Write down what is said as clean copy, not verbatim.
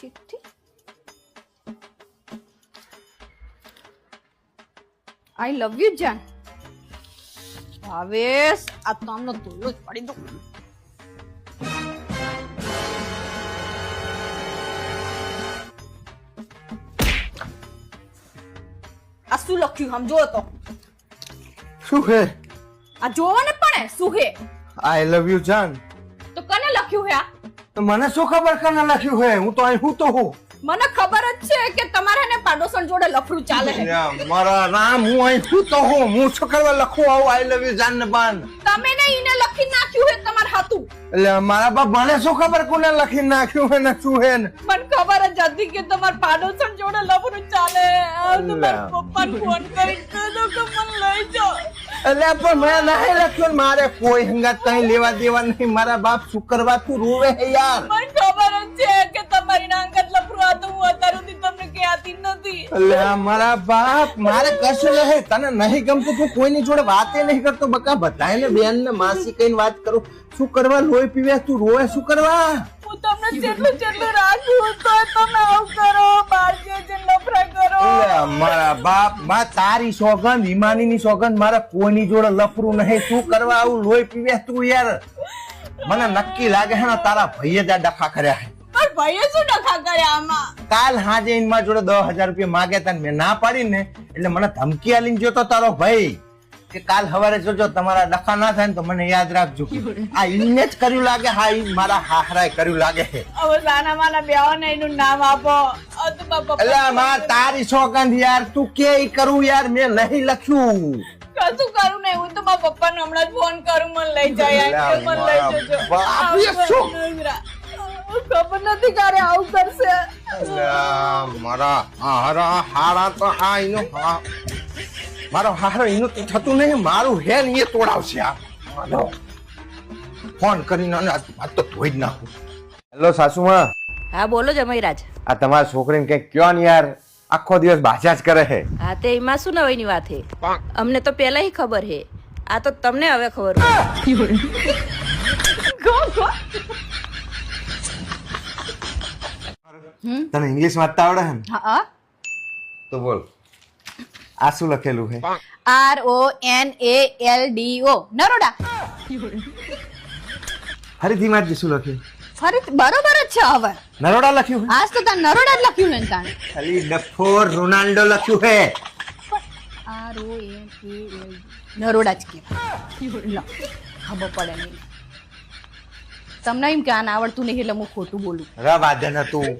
ચિઠ્ઠી આઈ love you જાન ભાવેશ આ તો આમનો ધોલો જ પડી દો આ શું લખ્યું આમ જો તો શું હે આ જોવો ને પણ શું હે આઈ લવ યુ જાન તો કને લખ્યું હે આ તો મને શું ખબર કને લખ્યું હે હું તો અહીં હું તો હું મને ખબર જ છે કે તમારે ને પાડોશન જોડે લફરું ચાલે છે મારા રામ હું અહીં હું તો હું શું કરવા લખું આવું આઈ લવ યુ જાન ને બાન તમે ને ઈને લખી નાખ્યું હે તમાર હાથું એટલે મારા બાપ મને શું ખબર કોને લખી નાખ્યું હે ને શું હે ને મને ખબર જ હતી કે તમાર પાડોશન જોડે લફરું ચાલે તમારા પપ્પાને ફોન કરી કીધું કે મને લઈ જાઓ એટલે પણ મેં નહીં લખ્યું મારે કોઈ હંગાત કઈ લેવા દેવા નહીં મારા બાપ શું કરવા તું રોવે હે યાર મને ખબર જ છે કે તમારી નાંગત લફરું આ તો હું અત્યાર સુધી તમને કહેતી નથી એટલે મારા બાપ મારે કશું નહીં તને નહીં ગમતું તું કોઈની જોડે વાતે નહીં કરતો બકા બધાને બેન ને માસી કઈને વાત કરું શું કરવા લોહી પીવે તું રોવે શું કરવા હું તમને જેટલું રાખું તો તમે આવું કરો બહાર જે લફરા કરો મારા બાપ માં તારી સોગંદ હિમાનીની સોગંદ મારા કોઈની જોડે લફરું નહીં શું કરવા આવું લોહી પીવે તું યાર મને નક્કી લાગે છે ને તારા ભાઈએ જ આ ડખા કર્યા છે પણ ભાઈએ શું ડખા કર્યા આમાં કાલ હાજે ઇનમાં જોડે 10,000 રૂપિયા માગે તને મેં ના પાડી ને એટલે મને ધમકી આલીને જોતો તારો ભાઈ કે કાલ સવારે જોજો તમારા ડખા ના થાય ને તો મને યાદ રાખજો આ ઇને જ કર્યું લાગે હા ઈ મારા હાહરાએ કર્યું લાગે છે હવે સાના માના બેવાને એનું નામ આપો એટલે માં તારી સોગંદ યાર તું કે ઈ કરું યાર મેં નહીં લખ્યું કશું કરું નહીં હું તો મારા પપ્પાને હમણાં જ ફોન કરું મને લઈ જાય મને લઈ જજો બાપ એ શું ખબર નથી ક્યારે આવું કરશે મારા હારા હારા તો આ ઈનો મારો હારો એનું તો થતું નહીં મારું હે ને એ તોડાવશે આ ફોન કરીને આ તો ધોઈ જ નાખું હેલો સાસુમાં હા બોલો જમાઈરાજ આ તમારા છોકરીને કઈ કયો ને યાર આખો દિવસ ભાષા જ કરે છે હા તે એમાં શું નવાઈની વાત હે અમને તો પહેલા ही ખબર હે આ તો તમને હવે ખબર તને ઇંગ્લિશ વાંચતા આવડે છે ને હા તો બોલ આ શું લખેલું છે RONALDO નરોડા ફરીથી વાંચજે શું લખ્યું ફરી બરોબર જ છે હવે નરોડા લખ્યું આજ તો તાર નરોડા જ લખ્યું ને તાણ ખાલી ડફોર રોનાલ્ડો લખ્યું છે RONALD નરોડા જ કહેવાય ખબર પડે નહીં તમને એમ કે આને આવડતું નહીં એટલે હું ખોટું બોલું રવા દે ને તું